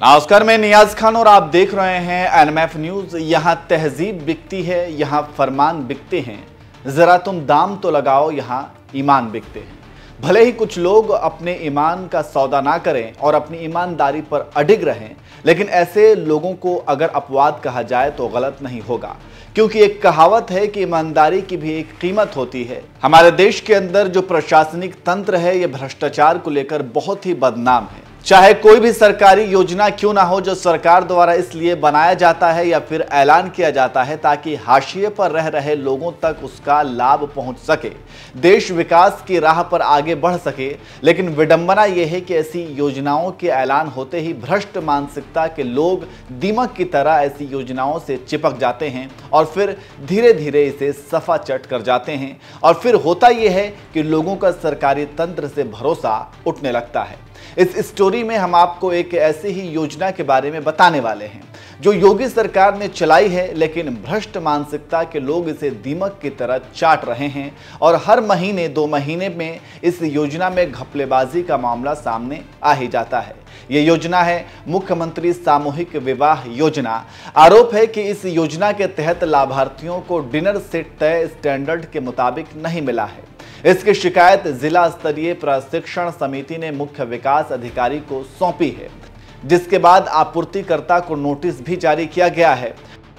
नमस्कार, मैं नियाज खान और आप देख रहे हैं एनएमएफ न्यूज। यहाँ तहजीब बिकती है, यहाँ फरमान बिकते हैं, जरा तुम दाम तो लगाओ, यहाँ ईमान बिकते हैं। भले ही कुछ लोग अपने ईमान का सौदा ना करें और अपनी ईमानदारी पर अडिग रहें, लेकिन ऐसे लोगों को अगर अपवाद कहा जाए तो गलत नहीं होगा, क्योंकि एक कहावत है कि ईमानदारी की भी एक कीमत होती है। हमारे देश के अंदर जो प्रशासनिक तंत्र है, ये भ्रष्टाचार को लेकर बहुत ही बदनाम है। चाहे कोई भी सरकारी योजना क्यों ना हो, जो सरकार द्वारा इसलिए बनाया जाता है या फिर ऐलान किया जाता है ताकि हाशिए पर रह रहे लोगों तक उसका लाभ पहुंच सके, देश विकास की राह पर आगे बढ़ सके। लेकिन विडंबना यह है कि ऐसी योजनाओं के ऐलान होते ही भ्रष्ट मानसिकता के लोग दीमक की तरह ऐसी योजनाओं से चिपक जाते हैं और फिर धीरे धीरे इसे सफा चट कर जाते हैं। और फिर होता यह है कि लोगों का सरकारी तंत्र से भरोसा उठने लगता है। इस स्टोरी में हम आपको एक ऐसी ही योजना के बारे में बताने वाले हैं जो योगी सरकार ने चलाई है, लेकिन भ्रष्ट मानसिकता के लोग इसे दीमक की तरह चाट रहे हैं और हर महीने 2 महीने में इस योजना में घपलेबाजी का मामला सामने आ ही जाता है। ये योजना है मुख्यमंत्री सामूहिक विवाह योजना। आरोप है कि इस योजना के तहत लाभार्थियों को डिनर सेट तय स्टैंडर्ड के मुताबिक नहीं मिला है। इसकी शिकायत जिला स्तरीय प्रशिक्षण समिति ने मुख्य विकास अधिकारी को सौंपी है, जिसके बाद आपूर्तिकर्ता को नोटिस भी जारी किया गया है।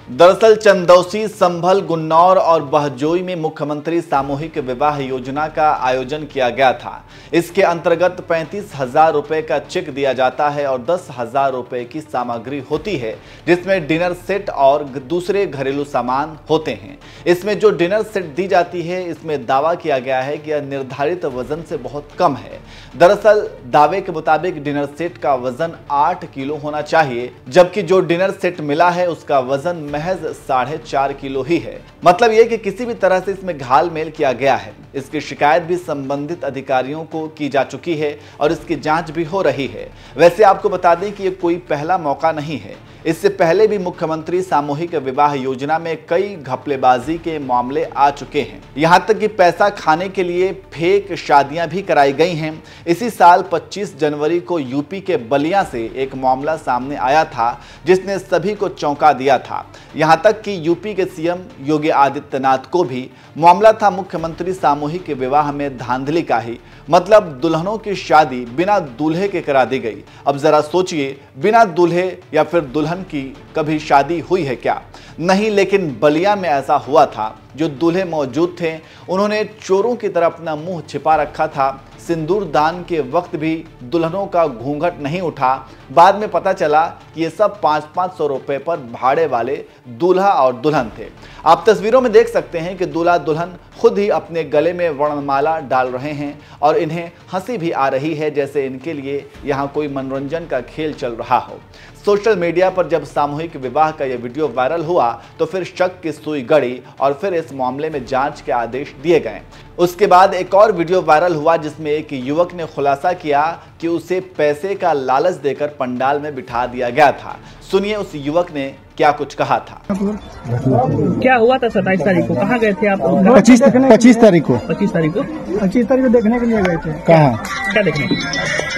दरअसल चंदौसी, संभल, गुन्नौर और बहजोई में मुख्यमंत्री सामूहिक विवाह योजना का आयोजन किया गया था। इसके अंतर्गत 35,000 रुपए का चेक दिया जाता है और 10,000 रुपए की सामग्री होती है, जिसमें डिनर सेट और दूसरे घरेलू सामान होते हैं। इसमें जो डिनर सेट दी जाती है, इसमें दावा किया गया है कि यह निर्धारित वजन से बहुत कम है। दरअसल दावे के मुताबिक डिनर सेट का वजन 8 किलो होना चाहिए, जबकि जो डिनर सेट मिला है उसका वजन महज 4.5 किलो ही है। मतलब यह कि किसी भी तरह से इसमें घालमेल किया गया है। इसकी शिकायत भी संबंधित अधिकारियों को की जा चुकी है और इसकी जांच भी हो रही है। वैसे आपको बता दें कि ये कोई पहला मौका नहीं है। इससे पहले भी मुख्यमंत्री सामूहिक विवाह योजना में कई घपलेबाजी के मामले आ चुके हैं। यहां तक कि पैसा खाने के लिए फेक शादियां भी कराई गई हैं। इसी साल 25 जनवरी को यूपी के बलिया से एक मामला सामने आया था, जिसने सभी को चौंका दिया था। यहां तक कि यूपी के सीएम योगी आदित्यनाथ को भी मामला था मुख्यमंत्री सामूहिक विवाह में धांधली का ही। मतलब दुल्हनों की शादी बिना दूल्हे के करा दी गई। अब जरा सोचिए, बिना दूल्हे या फिर दुल्हन की कभी शादी हुई है क्या? नहीं, लेकिन बलिया में ऐसा हुआ था। जो दूल्हे मौजूद थे, उन्होंने चोरों की तरह अपना मुंह छिपा रखा था। सिंदूर दान के वक्त भी दुल्हनों का घूंघट नहीं उठा। बाद में पता चला कि ये सब 500-500 रुपए पर भाड़े वाले दूल्हा और दुल्हन थे। आप तस्वीरों में देख सकते हैं कि दूल्हा दुल्हन खुद ही अपने गले में वर्णमाला डाल रहे हैं और इन्हें हंसी भी आ रही है, जैसे इनके लिए यहाँ कोई मनोरंजन का खेल चल रहा हो। सोशल मीडिया पर जब सामूहिक विवाह का यह वीडियो वायरल हुआ तो फिर शक की सुई गड़ी और फिर इस मामले में जांच के आदेश दिए गए। उसके बाद एक और वीडियो वायरल हुआ, जिसमें एक युवक ने खुलासा किया कि उसे पैसे का लालच देकर पंडाल में बिठा दिया गया था। सुनिए उस युवक ने क्या कुछ कहा था। क्या हुआ था 27 तारीख को? कहाँ गए थे आप? 25 तारीख को 25 तारीख को देखने के लिए गए थे। कहाँ? क्या देखने?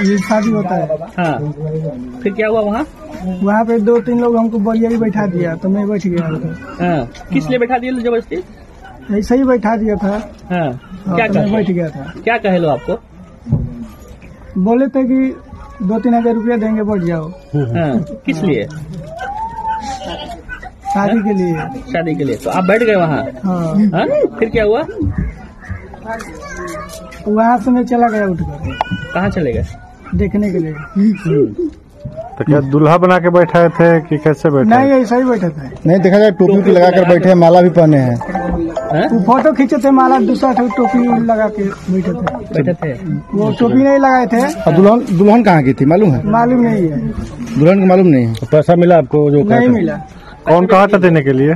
ये शादी होता है। हाँ, फिर क्या हुआ वहाँ? वहाँ पे 2-3 लोग हमको बलिया ही बैठा दिया तो मैं बैठ गया। हाँ, किस लिए बैठा दिया जबरदस्ती? ऐसा ही बैठा दिया था। हाँ, क्या तो मैं बैठ गया था। क्या कहे लो आपको? बोले थे कि 2-3 हजार रुपया देंगे, बैठ जाओ। हाँ, किस लिए? शादी के लिए। शादी के लिए। तो आप बैठ गए वहाँ? हाँ। फिर क्या हुआ? वहाँ से मैं चला गया उठकर। कहाँ चले गए? देखने के लिए। तो क्या दूल्हा बना के बैठाए थे कि कैसे बैठे? नहीं, ऐसा ही बैठा था। नहीं, देखा जाए टोपी लगा कर बैठे हैं, माला भी पहने हैं। वो फोटो खींचे थे, माला दूसरा टोपी लगा के बैठे थे। वो टोपी नहीं लगाए थे। और दुल्हन कहाँ की थी मालूम है? मालूम नहीं है। दुल्हन को मालूम नहीं है। तो पैसा मिला आपको? जो नहीं मिला। कौन कहा था देने के लिए?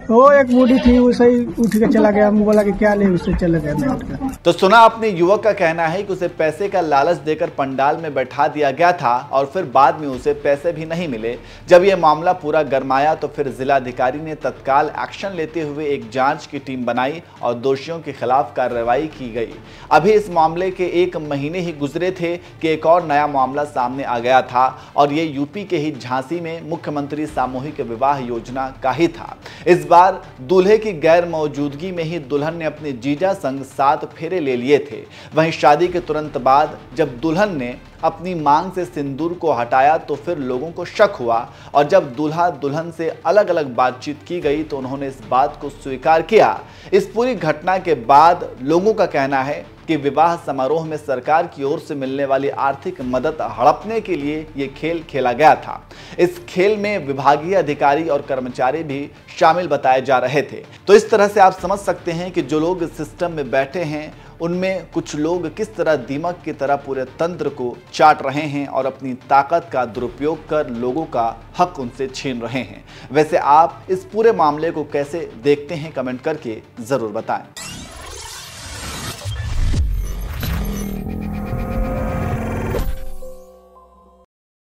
वो एक बूढ़ी थी, वैसे ही उठ के चला गया, बोला कि क्या ले, उससे चला गया मैं उठ के। तो सुना आपने, युवक का कहना है कि उसे पैसे का लालच देकर पंडाल में बैठा दिया गया था और फिर बाद में उसे पैसे भी नहीं मिले। जब यह मामला पूरा गरमाया तो फिर जिलाधिकारी ने तत्काल एक्शन लेते हुए एक जांच की टीम बनाई और दोषियों के खिलाफ कार्रवाई की गई। अभी इस मामले के 1 महीने ही गुजरे थे कि एक और नया मामला सामने आ गया था और ये यूपी के ही झांसी में मुख्यमंत्री सामूहिक विवाह योजना का ही था। इस बार दूल्हे की गैर मौजूदगी में ही दुल्हन ने अपने जीजा संग 7 फेरे ले लिए थे। वहीं शादी के तुरंत बाद जब दुल्हन ने अपनी मांग से सिंदूर को हटाया तो फिर लोगों को शक हुआ और जब दूल्हा दुल्हन से अलग अलग बातचीत की गई तो उन्होंने इस बात को स्वीकार किया। इस पूरी घटना के बाद लोगों का कहना है कि विवाह समारोह में सरकार की ओर से मिलने वाली आर्थिक मदद हड़पने के लिए ये खेल खेला गया था। इस खेल में विभागीय अधिकारी और कर्मचारी भी शामिल बताए जा रहे थे। तो इस तरह से आप समझ सकते हैं कि जो लोग इस सिस्टम में बैठे हैं उनमें कुछ लोग किस तरह दीमक की तरह पूरे तंत्र को चाट रहे हैं और अपनी ताकत का दुरुपयोग कर लोगों का हक उनसे छीन रहे हैं। वैसे आप इस पूरे मामले को कैसे देखते हैं, कमेंट करके जरूर बताएं।